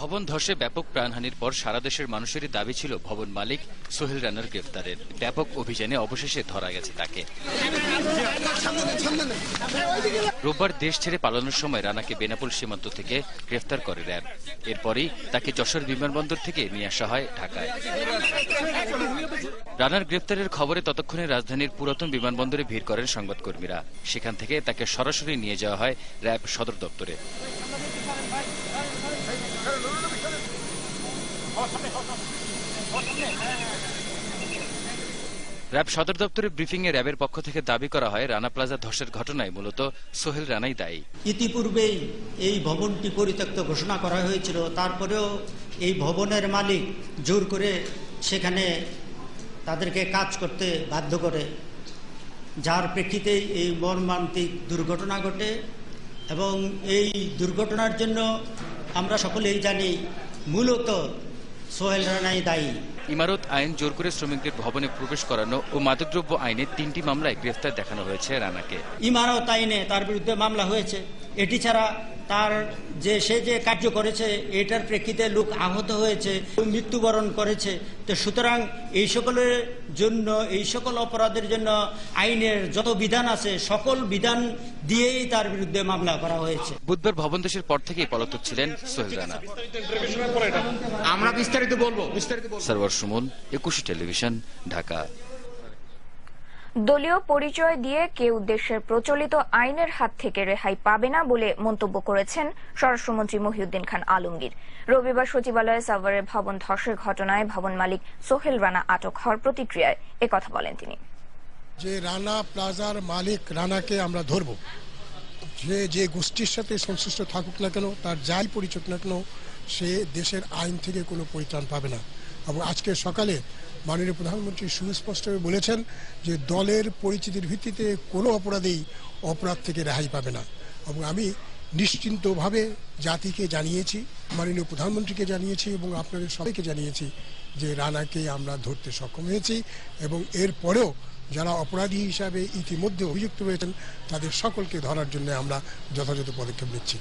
ভবন ধসে ব্যাপক প্রাণহানির পর সারা দেশের মানুষেরই দাবি ছিল ভবন মালিক সোহেল রানার গ্রেফতারের। ব্যাপক অভিযানে অবশেষে ধরা গেছে তাকে। রোববার দেশ ছেড়ে পালানোর সময় রানাকে বেনাপোল সীমান্ত থেকে গ্রেফতার করে র্যাব। এরপরই তাকে যশোর বিমানবন্দর থেকে নিয়ে আসা হয় ঢাকায়। রানার গ্রেফতারের খবরে ততক্ষণে রাজধানীর পুরাতন বিমানবন্দরে ভিড় করেন সংবাদকর্মীরা। সেখান থেকে তাকে সরাসরি নিয়ে যাওয়া হয় র্যাব সদর দপ্তরে। র্যাব সদর দপ্তরে ব্রিফিংয়ে র্যাবের পক্ষ থেকে দাবি করা হয় রানা প্লাজা ধসের ঘটনায় মূলত সোহেল রানাই দায়ী। ইতিপূর্বেই এই ভবনটি পরিত্যক্ত ঘোষণা করা হয়েছিল, তারপরেও এই ভবনের মালিক জোর করে সেখানে তাদেরকে কাজ করতে বাধ্য করে, যার প্রেক্ষিতেই এই মর্মান্তিক দুর্ঘটনা ঘটে। এবং এই দুর্ঘটনার জন্য আমরা সকলেই জানি মূলত সোহেল রানাই দায়ী। ইমারত আইন, জোর করে শ্রমিকদের ভবনে প্রবেশ করানো ও মাদকদ্রব্য আইনে ৩টি মামলায় গ্রেফতার দেখানো হয়েছে রানাকে। ইমারত আইনে তার বিরুদ্ধে মামলা হয়েছে। এটি ছাড়া তার সে যে কার্য করেছে এটার প্রেক্ষিতে লোক আহত হয়েছে, মৃত্যুবরণ করেছে। তো সুতরাং এই সকলের জন্য, এই সকল অপরাধের জন্য আইনের যত বিধান আছে সকল বিধান দিয়েই তার বিরুদ্ধে মামলা করা হয়েছে। বুধবার ভবন ধসের পর থেকেই পলাতক ছিলেন সোহেল রানা। আমরা বিস্তারিত বলবো। সরওয়ার সুমন, একুশে টেলিভিশন, ঢাকা। দলীয় পরিচয় দিয়ে কেউ দেশের প্রচলিত আইনের হাত থেকে রেহাই পাবে না বলে মন্তব্য করেছেন স্বরাষ্ট্রমন্ত্রী মহিউদ্দিন খান আলমগীর। রবিবার সচিবালয়ে সাভারের ভবন ধসের ঘটনায় ভবন মালিক সোহেল রানা আটক হওয়ার প্রতিক্রিয়ায় একথা বলেন তিনি। যে রানা প্লাজার মালিক রানাকে আমরা ধরব, যে গোষ্ঠীর সাথে সংশ্লিষ্ট থাকুক না কেন, তার যাই পরিচয় না কেন, সে দেশের আইন থেকে কোনো পরিত্রাণ পাবে না। এবং আজকে সকালে মাননীয় প্রধানমন্ত্রী সুস্পষ্টভাবে বলেছেন যে দলের পরিচিতির ভিত্তিতে কোনো অপরাধী অপরাধ থেকে রেহাই পাবে না। এবং আমি নিশ্চিন্তভাবে জাতিকে জানিয়েছি, মাননীয় প্রধানমন্ত্রীকে জানিয়েছি এবং আপনাদের সবাইকে জানিয়েছি যে রানাকে আমরা ধরতে সক্ষম হয়েছি এবং এরপরেও যারা অপরাধী হিসাবে ইতিমধ্যে অভিযুক্ত হয়েছেন তাদের সকলকে ধরার জন্য আমরা যথাযথ পদক্ষেপ নিচ্ছি।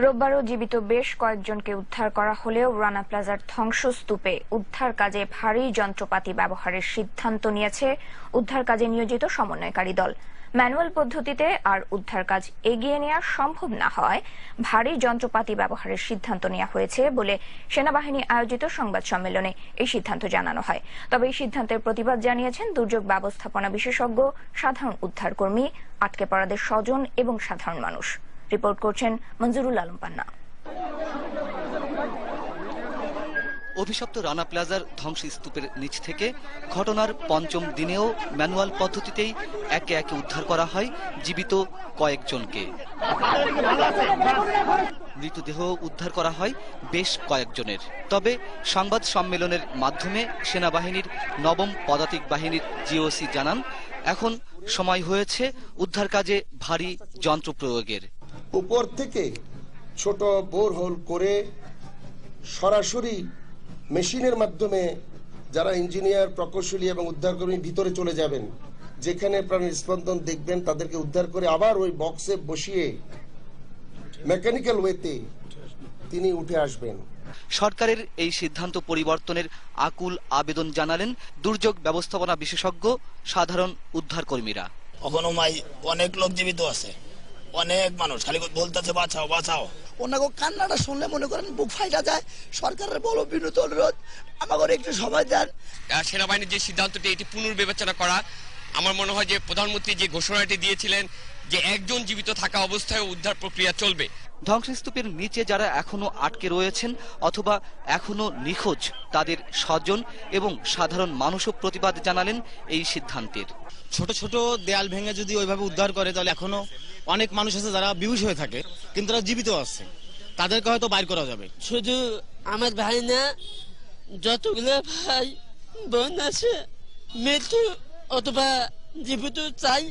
রোববারও জীবিত বেশ কয়েকজনকে উদ্ধার করা হলেও রানা প্লাজার ধ্বংসস্তূপে উদ্ধার কাজে ভারী যন্ত্রপাতি ব্যবহারের সিদ্ধান্ত নিয়েছে উদ্ধার কাজে নিয়োজিত সমন্বয়কারী দল। ম্যানুয়াল পদ্ধতিতে আর উদ্ধার কাজ এগিয়ে নেওয়া সম্ভব না হয় ভারী যন্ত্রপাতি ব্যবহারের সিদ্ধান্ত নেওয়া হয়েছে বলে সেনাবাহিনী আয়োজিত সংবাদ সম্মেলনে এই সিদ্ধান্ত জানানো হয়। তবে এই সিদ্ধান্তের প্রতিবাদ জানিয়েছেন দুর্যোগ ব্যবস্থাপনা বিশেষজ্ঞ, সাধারণ উদ্ধারকর্মী, আটকে পড়াদের স্বজন এবং সাধারণ মানুষ। রিপোর্ট করছেন মঞ্জুরুল আলম পান্না। অভিশপ্ত রানা প্লাজার ধ্বংসস্তূপের নিচ থেকে ঘটনার পঞ্চম দিনেও ম্যানুয়াল পদ্ধতিতেই একে একে উদ্ধার করা হয় জীবিত কয়েকজনকে। মৃতদেহ উদ্ধার করা হয় বেশ কয়েকজনের। তবে সংবাদ সম্মেলনের মাধ্যমে সেনাবাহিনীর নবম পদাতিক বাহিনীর জিওসি জানান, এখন সময় হয়েছে উদ্ধার কাজে ভারী যন্ত্র প্রয়োগের। উপর থেকে ছোট বোরহোল করে সরাসরি মেশিনের মাধ্যমে যারা ইঞ্জিনিয়ার, প্রকৌশলী এবং উদ্ধারকর্মী ভিতরে চলে যাবেন, যেখানে প্রাণের স্পন্দন দেখবেন তাদেরকে উদ্ধার করে আবার ওই বক্সে বসিয়ে মেকানিক্যাল ওয়েতে তিনি উঠে আসবেন। সরকারের এই সিদ্ধান্ত পরিবর্তনের আকুল আবেদন জানালেন দুর্যোগ ব্যবস্থাপনা বিশেষজ্ঞ, সাধারণ উদ্ধারকর্মীরা। এখনো অনেক লোক জীবিত আছে, অনেক মানুষ খালি বলতেছে বাঁচাও বাঁচাও। ওনাকে কান্নাটা শুনলে মনে করেন বুক ফাইটা যায়। সরকারের বড় বিনীত অনুরোধ, আমাকে একটু সময় দেন। সেনাবাহিনীর যে সিদ্ধান্তটি, এটি পুনর্বিবেচনা করা। আমার মনে হয় যে প্রধানমন্ত্রী যে ঘোষণাটি দিয়েছিলেন যে একজন জীবিত থাকা অবস্থায় উদ্ধার প্রক্রিয়া চলবে। ধ্বংসস্তূপের নিচে যারা এখনো আটকে রয়েছেন অথবা এখনো নিখোঁজ, তাদের স্বজন এবং সাধারণ মানুষও প্রতিবাদ জানালেন এই সিদ্ধান্তের। ছোট ছোট দেয়াল ভেঙে যদি ওইভাবে উদ্ধার করে তাহলে এখনো অনেক মানুষ আছে যারা বিহুশ হয়ে থাকে কিন্তু তারা জীবিত আছে, তাদেরকে হয়তো বাইর করা যাবে। শুধু আমার ভাই না, যতগুলো ভাই বোন আছে মৃত্যু অথবা জীবিত চাই।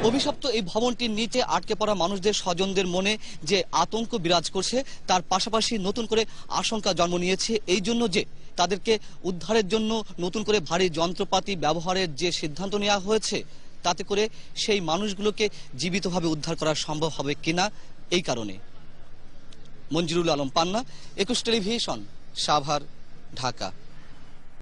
অভিশপ্ত এই ভবনটির নিচে আটকে পড়া মানুষদের স্বজনদের মনে যে আতঙ্ক বিরাজ করছে, তার পাশাপাশি নতুন করে আশঙ্কা জন্ম নিয়েছে এই জন্য যে তাদেরকে উদ্ধারের জন্য নতুন করে ভারী যন্ত্রপাতি ব্যবহারের যে সিদ্ধান্ত নেওয়া হয়েছে, তাতে করে সেই মানুষগুলোকে জীবিতভাবে উদ্ধার করা সম্ভব হবে কিনা এই কারণে। মঞ্জুরুল আলম পান্না, 21 টেলিভিশন, সাভার, ঢাকা।